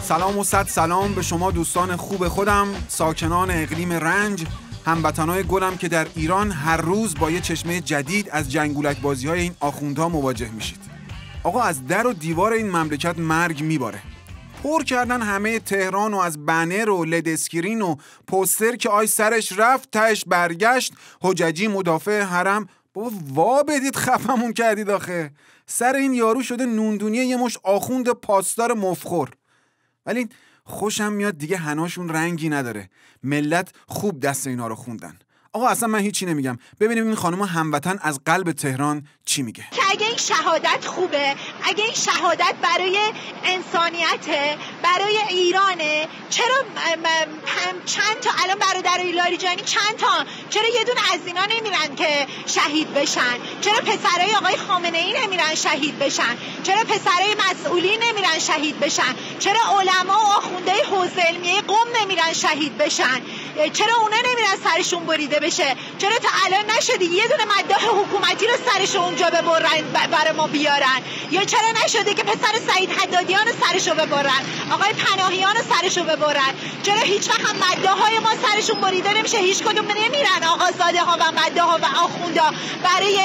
سلام و صد سلام به شما دوستان خوب خودم، ساکنان اقلیم رنج، هموطنای گلم که در ایران هر روز با یه چشمه جدید از جنگولک بازی‌های این آخوندها مواجه میشید. آقا از در و دیوار این مملکت مرگ میباره. پر کردن همه تهران و از بنر و لید اسکرین و پوستر که آی سرش رفت تهش برگشت، حججی مدافع حرم. بابا وا بدید خفمون کردید آخه. سر این یارو شده نوندونی یه مش آخوند پاسدار مفخور. ولی خوشم میاد دیگه هناشون رنگی نداره. ملت خوب دست اینا رو خوندن. آقا اصلا من هیچی نمیگم. ببینیم این خانم هموطن از قلب تهران چی میگه. که اگه این شهادت خوبه، اگه این شهادت برای انسانیته، برای ایرانه، چرا چند تا الان برادرای لاریجانی چرا یه دونه از اینا نمیرن که شهید بشن؟ چرا پسرای آقای خامنه ای نمیرن شهید بشن؟ چرا پسرای مسئولین نمیرن شهید بشن؟ چرا علما و آخوندهای حوزه علمیه قم نمیرن شهید بشن؟ چرا اونا نمیرن سرشون بریده بشه؟ چرا تا الان نشده یه دونه مداح حکومتی رو سرش اونجا ببرن برای ما بیارن؟ یا چرا نشده که پسر سعید حدادیان سرشو ببرن، آقای پناهیان سرشو ببرن؟ چرا هیچ وقت هم مداحای ما سرشون بریده نمیشه؟ هیچ کدوم نمیرن آقازاده ها و مداحا و آخوندا برای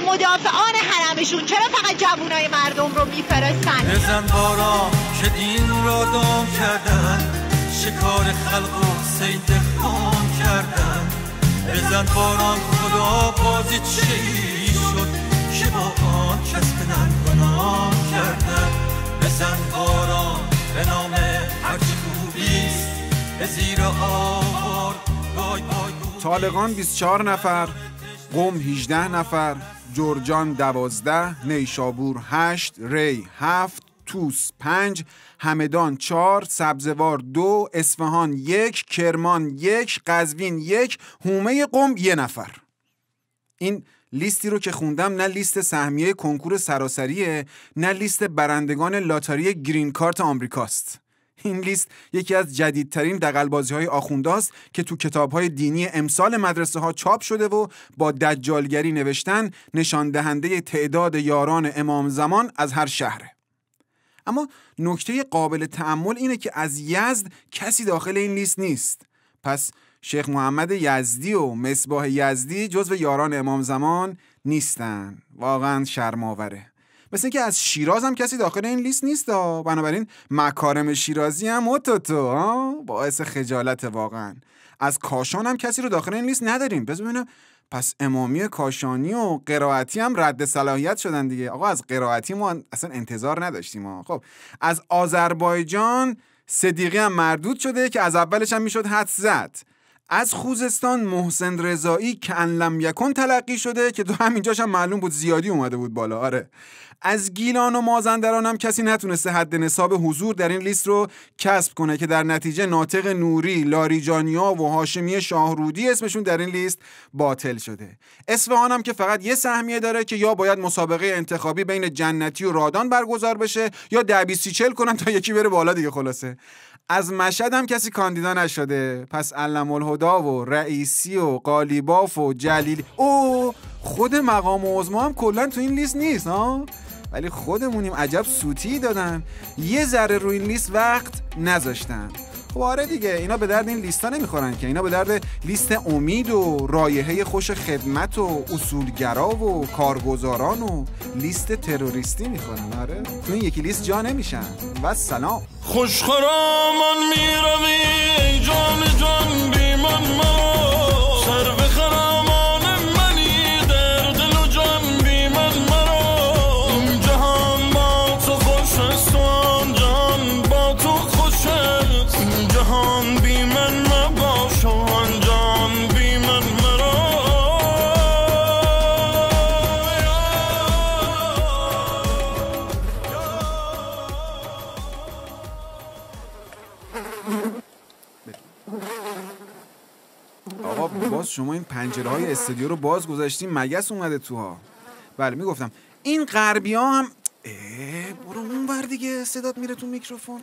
مدافعان حرمشون؟ چرا فقط جوونای مردم رو میفرستن؟ بزن بارا که دین را دام کردن، شکار خلق و سید خان کردن. بزن باران خدا بازی چی شد که با آن کس بدن گناه کردن. بزن باران به نام هرچی خوبیست به زیر آوار بای بای. طالقان 24 نفر، قم 18 نفر، جرجان 12، نیشابور 8، ری 7، توس 5، همدان 4، سبزوار 2، اصفهان 1، کرمان 1، قزوین 1، حومه قم 1 نفر. این لیستی رو که خوندم نه لیست سهمیه کنکور سراسریه، نه لیست برندگان لاتاری گرین کارت آمریکاست. این لیست یکی از جدیدترین دغل‌بازی‌های آخوندهاست که تو کتاب‌های دینی امسال مدرسه ها چاپ شده و با دجالگری نوشتن نشان دهنده تعداد یاران امام زمان از هر شهره. اما نکته قابل تأمل اینه که از یزد کسی داخل این لیست نیست. پس شیخ محمد یزدی و مصباح یزدی جزو یاران امام زمان نیستن. واقعا شرم‌آوره. مثل اینکه از شیراز هم کسی داخل این لیست نیست. بنابراین مکارم شیرازی هم اوتوتو باعث خجالت واقعا. از کاشان هم کسی رو داخل این لیست نداریم. ببینم پس امامی کاشانی و قرائتی هم رد صلاحیت شدن دیگه. آقا از قرائتی ما اصلا انتظار نداشتیم. خب از آذربایجان صدیقی هم مردود شده که از اولش هم میشد حدس زد. از خوزستان محسن رضایی که ان لم یکن تلقی شده که تو همینجاش هم معلوم بود زیادی اومده بود بالا. آره. از گیلان و مازندران هم کسی نتونسته حد نصاب حضور در این لیست رو کسب کنه که در نتیجه ناطق نوری، لاریجانیا و هاشمی شاهرودی اسمشون در این لیست باطل شده. اصفهان هم که فقط یه سهمیه داره که یا باید مسابقه انتخابی بین جنتی و رادان برگزار بشه یا 10-20-40 کنن تا یکی بره بالا دیگه. خلاصه از مشهد هم کسی کاندیدا نشده. پس علم الهدا و رئیسی و قالیباف و جلیلی خود مقام عظما هم کلا تو این لیست نیست ولی خودمونیم عجب سوتی دادن، یه ذره روی این لیست وقت نذاشتن. خب آره دیگه، اینا به درد این لیستا نمیخورن که، اینا به درد لیست امید و رایحه خوش خدمت و اصولگرا و کارگزاران و لیست تروریستی میخورن. آره تو این یکی لیست جا نمیشن. و سلام خوشخرامان میروی جان جان بی من مرا، سر بخرامان منی در دل و جان بی من مرا. این جهان با تو خوش است و آن جهان با تو خوش است. این جهان بی من مباش و آن جهان بی من مرا. آقا باز شما این پنجره های استودیو رو باز گذاشتیم، مگس اومده توها. بله میگفتم این غربی ها هم برو اون بر دیگه. دیگه صدات میره تو میکروفون.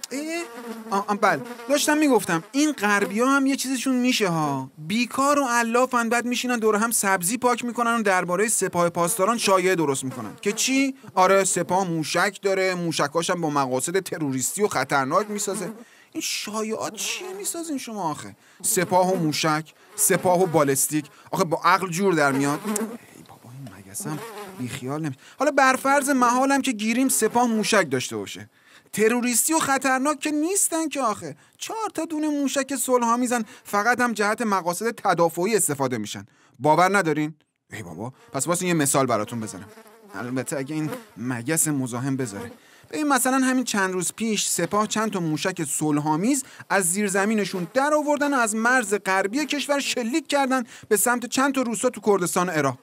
بله داشتم میگفتم این غربی‌ها هم یه چیزشون میشه ها، بیکار و علافن، بعد میشینن دور هم سبزی پاک میکنن و درباره سپاه پاسداران شایعه درست میکنن که چی؟ آره سپاه موشک داره، موشکاش هم با مقاصد تروریستی و خطرناک میسازه. این شایعات چیه میسازین شما آخه؟ سپاه و موشک، سپاه و بالستیک، آخه با عقل جور در میاد؟ ای بابا این مگسم بیخیال نمیشه. حالا برفرض محالم که گیریم سپاه موشک داشته باشه، تروریستی و خطرناک که نیستن که آخه. 4 تا دونه موشک صلح میزن، فقط هم جهت مقاصد تدافعی استفاده میشن. باور ندارین؟ ای بابا پس واسه یه مثال براتون بزنم، البته اگه این مگس مزاحم بذاره. ببین مثلا همین چند روز پیش سپاه چند تا موشک صلح‌آمیز از زیرزمینشون در آوردن و از مرز غربی کشور شلیک کردن به سمت چند تا روستا تو کردستان عراق.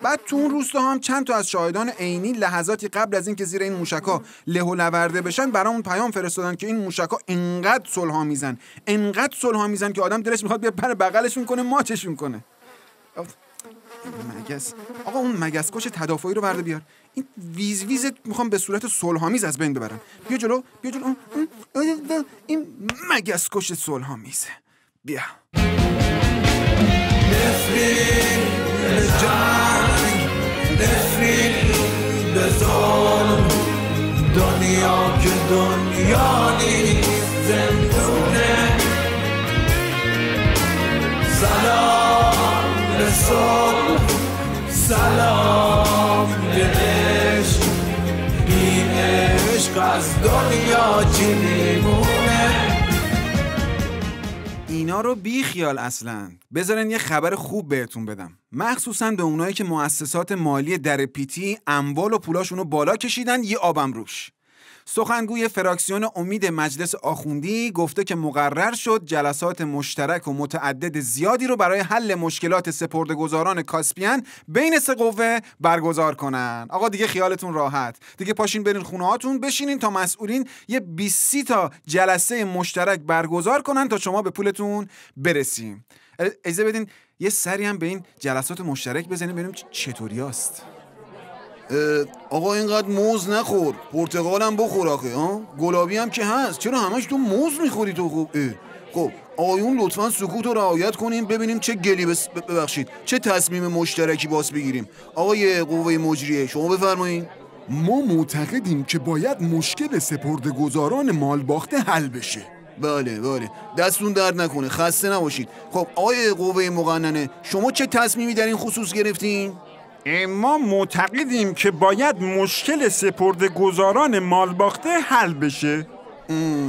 بعد تو اون روستا هم چند تا از شاهدان عینی لحظاتی قبل از اینکه زیر این موشک‌ها له و لورده بشن برامون پیام فرستادن که این موشک‌ها انقدر صلح‌آمیزن که آدم دلش میخواد بپره بغلشون کنه، ماچشون کنه. مگس آقا اون مگس کش تدافعی رو برده بیار، این ویز ویزت میخوام به صورت صلح‌آمیز از بین ببرم. بیا جلو این مگس کش صلح‌آمیزه. بیا نفرین به جنگ، نفرین به ظلم، دنیا که دنیا نیست زندونه. سلام به صلح، سلام به عشق، بی عشق از دنیا چی میمونه؟ اینا رو بی خیال اصلا. بذارن یه خبر خوب بهتون بدم، مخصوصا به اونایی که مؤسسات مالی در پیتی اموال و پولاشونو بالا کشیدن یه آبم روش. سخنگوی فراکسیون امید مجلس آخوندی گفته که مقرر شد جلسات مشترک و متعدد زیادی رو برای حل مشکلات سپرده‌گذاران کاسپین بین سه قوه برگزار کنن. آقا دیگه خیالتون راحت، دیگه پاشین برین خونه هاتون بشینین تا مسئولین یه 20 تا جلسه مشترک برگزار کنن تا شما به پولتون برسیم. اجازه بدین یه سری هم به این جلسات مشترک بزنیم ببینیم چطوریاست. آقا اینقدر موز نخور، پرتقالم بخور آخه. گلابی هم که هست، چرا همش تو موز میخوری تو؟ خب آقایون لطفاً سکوت رو رعایت کنیم ببینیم چه گلی ببخشید چه تصمیم مشترکی باز بگیریم. آقای قوه مجریه شما بفرمایید. ما معتقدیم که باید مشکل سپرده‌گذاران مالباخته حل بشه. بله دستون درد نکنه، خسته نباشید. خب آقای قوه مقننه شما چه تصمیمی در این خصوص گرفتین؟ ما معتقدیم که باید مشکل سپرده‌گذاران مالباخته حل بشه.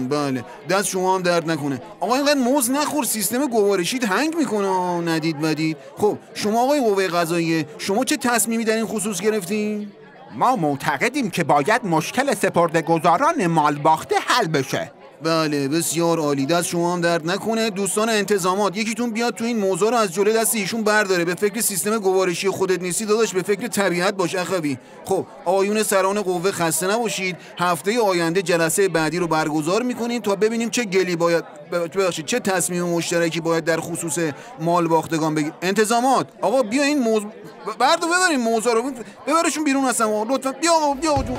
بله دست شما هم درد نکنه. آقا اینقدر موز نخور، سیستم گوارشیت هنگ میکنه ندید. خب شما آقای قوه قضاییه شما چه تصمیمی در این خصوص گرفتین؟ ما معتقدیم که باید مشکل سپرده‌گذاران مالباخته حل بشه. بله بسیار عالی، دست شما هم درد نکنه. دوستان انتظامات یکیتون بیاد تو این موضوع رو از جلوی دست ایشون برداره. به فکر سیستم گوارشی خودت نیستی داداش، به فکر طبیعت باش اخوی. خب آقایون سران قوه خسته نباشید، هفته آینده جلسه بعدی رو برگزار میکنیم تا ببینیم چه گلی باید چه تصمیم مشترکی باید در خصوص مال باختگان بگیر. انتظامات آقا بیا این موضوع بردار ببرین، موضوع رو ببرشون بیرون هستم لطفا. بیا جون.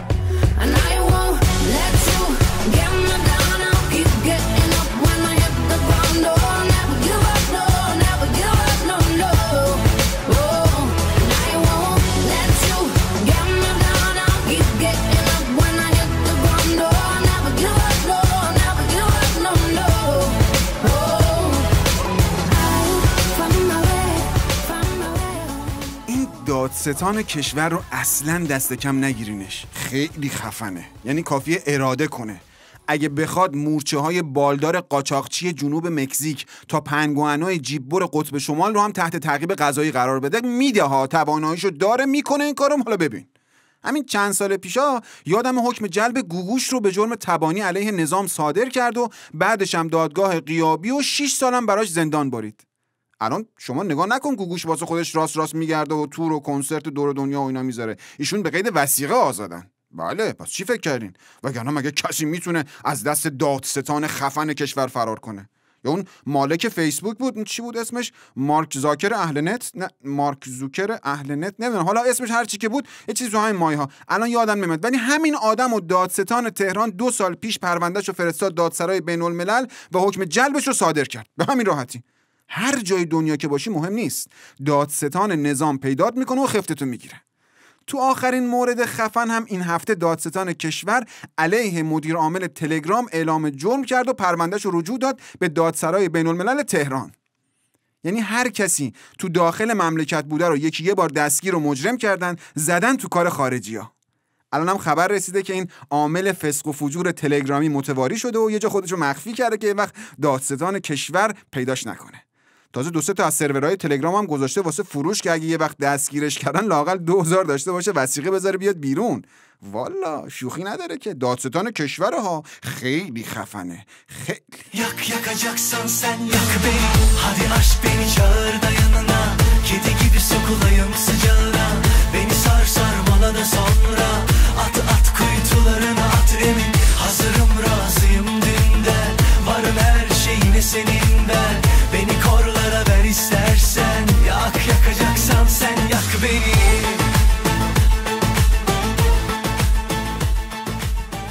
دادستان کشور رو اصلا دست کم نگیرینش، خیلی خفنه، یعنی کافیه اراده کنه. اگه بخواد مورچه های بالدار قاچاقچی جنوب مکزیک تا پنگوئنای جیببر قطب شمال رو هم تحت تعقیب قضایی قرار بده میده ها، تواناییشو داره، میکنه این کارو. حالا ببین همین چند سال پیشا یادم حکم جلب گوگوش رو به جرم تبانی علیه نظام صادر کرد و بعدش هم دادگاه غیابی و 6 سالم براش زندان برید. الان شما نگاه نکن گوگوش واسه خودش راست میگرده و تور و کنسرت دور دنیا و اینا میذاره، ایشون به قید وثیقه آزادن. بله پس چی فکر کردین؟ وگرنه مگه کسی میتونه از دست دادستان خفن کشور فرار کنه؟ یا اون مالک فیسبوک بود، چی بود اسمش؟ مارک زاکر اهل نت، نه مارک زوکر اهل نت، نمیدونم، حالا اسمش هر چی که بود، یه چیزی تو همین مایه ها، الان یادم نمیاد. ولی همین آدم و دادستان تهران 2 سال پیش پروندهشو فرستاد دادسرای بین‌الملل و حکم جلبش رو صادر کرد. به همین راحتی. هر جای دنیا که باشی مهم نیست، دادستان نظام پیدات میکنه و خفتتو میگیره. تو آخرین مورد خفن هم این هفته دادستان کشور علیه مدیر عامل تلگرام اعلام جرم کرد و پروندهش رو رجوع داد به دادسرای بین‌الملل تهران. یعنی هر کسی تو داخل مملکت بوده رو یه بار دستگیر و مجرم کردن، زدن تو کار خارجی‌ها. الان هم خبر رسیده که این عامل فسق و فجور تلگرامی متواری شده و یه جا خودشو مخفی کرده که وقت دادستان کشور پیداش نکنه. تازه 2-3 تا از سرورهای تلگرام هم گذاشته واسه فروش که اگه یه وقت دستگیرش کردن لااقل 2000 داشته باشه وثیقه بذاره بیاد بیرون. والا şuxi نداره که. دادستان کشورها خیلی خفنه. خیلی yakacaksan sen yak beni. Hadi aşk beni çağır da yanına. Kedi gibi sokulayım sıcağına. Beni sar sarmala sonra. At kuytularına at emin. Hazırım razıyım dünden. Varım her şeyine senin ben. Beni korlara ver istersen. Yakacaksan sen yak beni.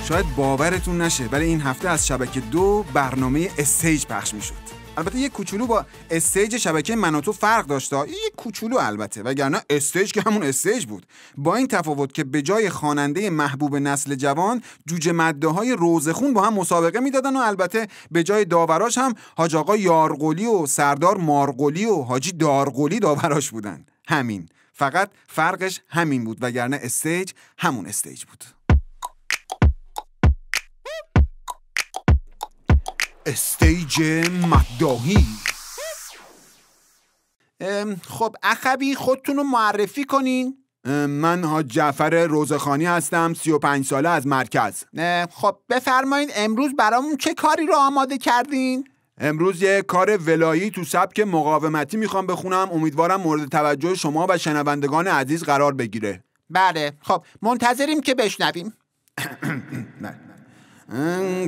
شاید باورتون نشه ولی این هفته از شبکه 2 برنامه استیج پخش میشد. البته یک کوچولو با استیج شبکه من و تو فرق داشته، یک کوچولو البته، وگرنه استیج که همون استیج بود. با این تفاوت که به جای خواننده محبوب نسل جوان جوجه مده‌های روزخون با هم مسابقه میدادن و البته به جای داوراش هم حاج آقا یارقلی و سردار مارقلی و حاجی دارقلی داوراش بودن. همین، فقط فرقش همین بود، وگرنه استیج همون استیج بود. استیج مداحی. خب اخوی خودتون رو معرفی کنین. من حاج جعفر روزخانی هستم، 35 ساله از مرکز. خب بفرمایید امروز برامون چه کاری رو آماده کردین؟ امروز یه کار ولایی تو سبک مقاومتی میخوام بخونم، امیدوارم مورد توجه شما و شنوندگان عزیز قرار بگیره. بله خب منتظریم که بشنویم.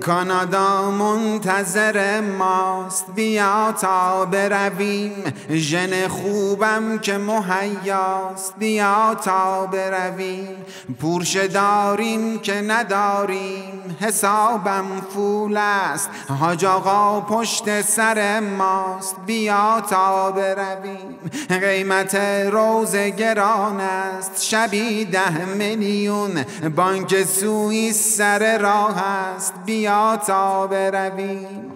کانادا منتظر ماست، بیا تا برویم، ژن خوبم که مهیاست، بیا تا برویم، پورشه داریم که نداریم، حسابم فول است، حاج آقا پشت سر ماست، بیا تا برویم، قیمت روز گران است، شبی 10 میلیون، بانک سوئیس سر راه است، بیا تا برویم.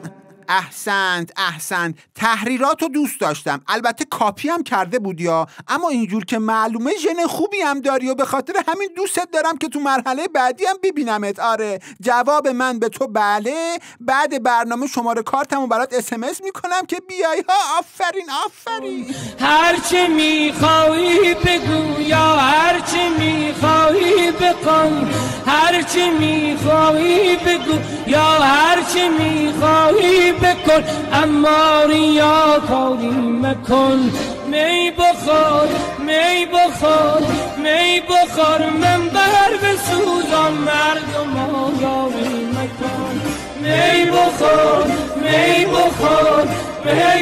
احسنت تحریراتو دوست داشتم، البته کاپی هم کرده بودی ها، اما اینجور که معلومه ژن خوبی هم داری و به خاطر همین دوستت دارم که تو مرحله بعدی هم ببینمت. آره جواب من به تو بله. بعد برنامه شماره کارتمو برات SMS میکنم که بیای ها. آفرین. هرچی میخوایی بگو یا هرچی میخوایی بکن، هرچی میخوایی بگو یا هرچی میخوایی بکن، اما ریاکاری مکن. می بخور من بر بسوزان، مردم آزاری مکن. می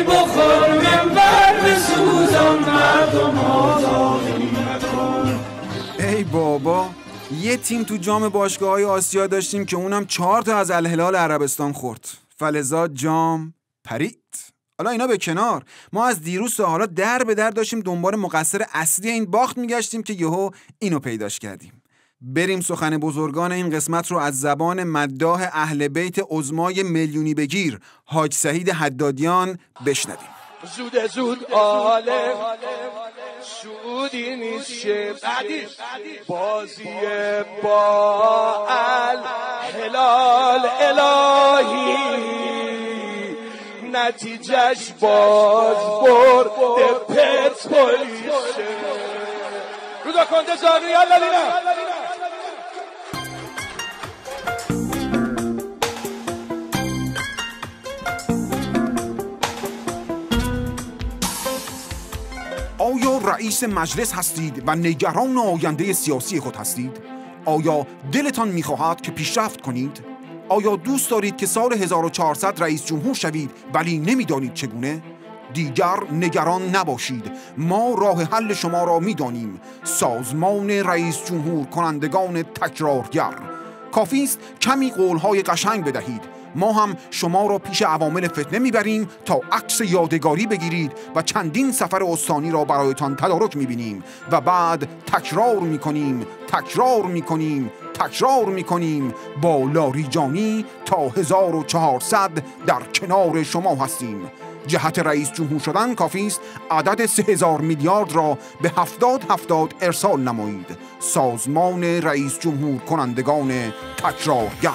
بخور من بر بسوزان، مردم آزاری مکن. ای بابا، یه تیم تو جام باشگاه‌های آسیا داشتیم که اونم 4 تا از الهلال عربستان خورد. فلزا جام پرید. حالا اینا به کنار، ما از دیروز تا حالا در به در داشتیم دنبال مقصر اصلی این باخت میگشتیم که یهو اینو پیداش کردیم. بریم سخن بزرگان این قسمت رو از زبان مداح اهل بیت عظمای میلیونی بگیر حاج سعید حدادیان بشنویم. زود عالم شودی نیست شه بازی با الهلال الهی، نتیجهش باز برد پرسپولیس. رودا کنده زاغی یالا لینا. آیا رئیس مجلس هستید و نگران آینده سیاسی خود هستید؟ آیا دلتان می‌خواهد که پیشرفت کنید؟ آیا دوست دارید که سال 1400 رئیس جمهور شوید ولی نمیدانید چگونه؟ دیگر نگران نباشید، ما راه حل شما را میدانیم. سازمان رئیس جمهور کنندگان تکرارگر. کافی است کمی قولهای قشنگ بدهید، ما هم شما را پیش عوامل فتنه میبریم تا عکس یادگاری بگیرید و چندین سفر استانی را برایتان تدارک میبینیم و بعد تکرار میکنیم با لاریجانی تا 1400 در کنار شما هستیم. جهت رئیس جمهور شدن کافی است عدد 3000 میلیارد را به 70 ارسال نمایید. سازمان رئیس جمهور کنندگان تکرارگر.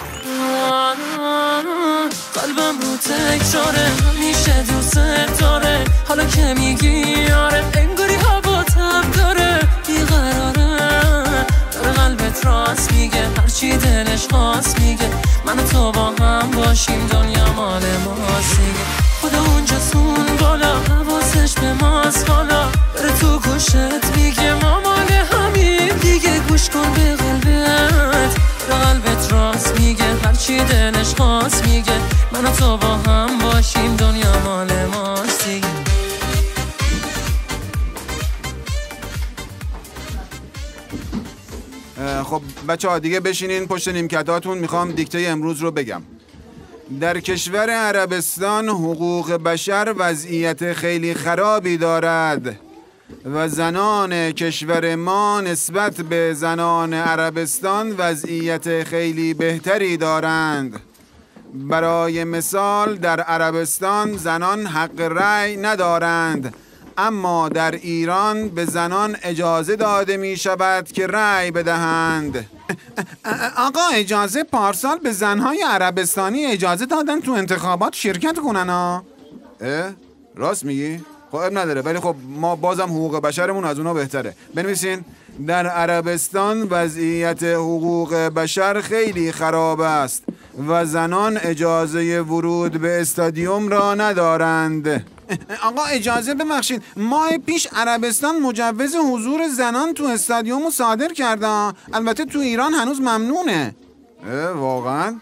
قلبم رو تکراره، همیشه دوست داره، حالا که میگی آره انگاری هوا تب داره، بیقراره داره قلبت راست میگه، هرچی دلش خواست میگه، من و تو با هم باشیم دنیا مال ماست دیگه. خدا اونجا سون بالا حواسش به ماست حالا، بره تو گوشت میگه ما مال همیم دیگه. گوش کن به قلبت، قلبت راست میگه، هرچی دلش خواست میگه، من و تو با هم باشیم دنیا مال ماست دیگه. خب بچه ها دیگه بشینین پشت نیمکتاتون، میخوام دیکته امروز رو بگم. در کشور عربستان حقوق بشر وضعیت خیلی خرابی دارد و زنان کشور ما نسبت به زنان عربستان وضعیت خیلی بهتری دارند. برای مثال در عربستان زنان حق رأی ندارند، اما در ایران به زنان اجازه داده می شود که رأی بدهند. آقا اجازه پارسال به زنهای عربستانی اجازه دادن تو انتخابات شرکت کنن ها؟ راست میگی؟ خب نداره، ولی خب ما بازم حقوق بشرمون از اونا بهتره. بنویسین در عربستان وضعیت حقوق بشر خیلی خراب است و زنان اجازه ورود به استادیوم را ندارند. آقا اجازه ببخشید، ماه پیش عربستان مجوز حضور زنان تو استادیوم رو صادر کرده، البته تو ایران هنوز ممنونه. واقعا؟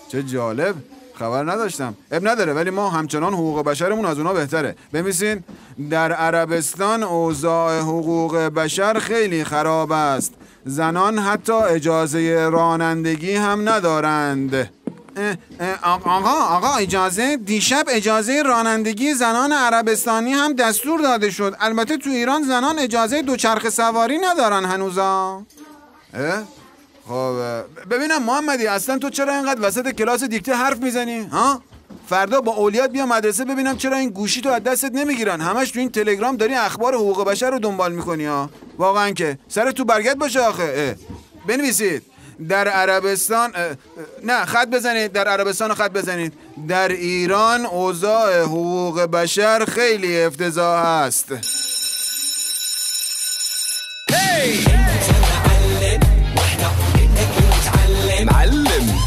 چه جالب، خبر نداشتم. اب نداره، ولی ما همچنان حقوق بشرمون از اونا بهتره. ببینید در عربستان اوضاع حقوق بشر خیلی خراب است، زنان حتی اجازه رانندگی هم ندارند. آقا اجازه دیشب اجازه رانندگی زنان عربستانی هم دستور داده شد، البته تو ایران زنان اجازه دوچرخه سواری ندارن هنوزا. خب ببینم محمدی، اصلا تو چرا اینقدر وسط کلاس دیکته حرف میزنی ها؟ فردا با اولیات بیا مدرسه ببینم چرا این گوشی تو از دستت نمیگیرن، همش تو این تلگرام داری اخبار حقوق بشر رو دنبال میکنی ها. واقعا که سر تو برگت باشه آخه. بنویسید در عربستان، نه خط بزنید، در عربستان خط بزنید، در ایران اوضاع حقوق بشر خیلی افتضاح است. معلم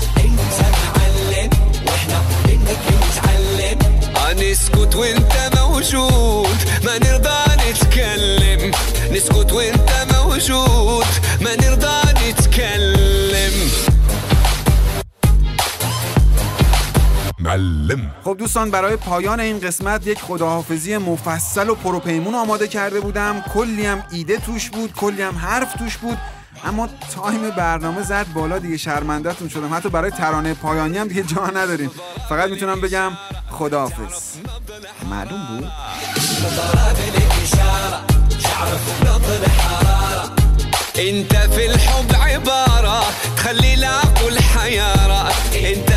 نسكت وانت موجود ما نرضى نتكلم، نسكت وانت موجود ما نرضى نتكلم. معلم. خب دوستان، برای پایان این قسمت یک خداحافظی مفصل و پروپیمون آماده کرده بودم. کلی هم ایده توش بود، کلی هم حرف توش بود، اما تایم برنامه زد بالا دیگه، شرمنده‌تون شدم. حتی برای ترانه پایانی هم دیگه جا نداریم. فقط میتونم بگم خداحافظ. معلوم بود؟ انت في الحب عبارة تخلي العقل حيارة، انت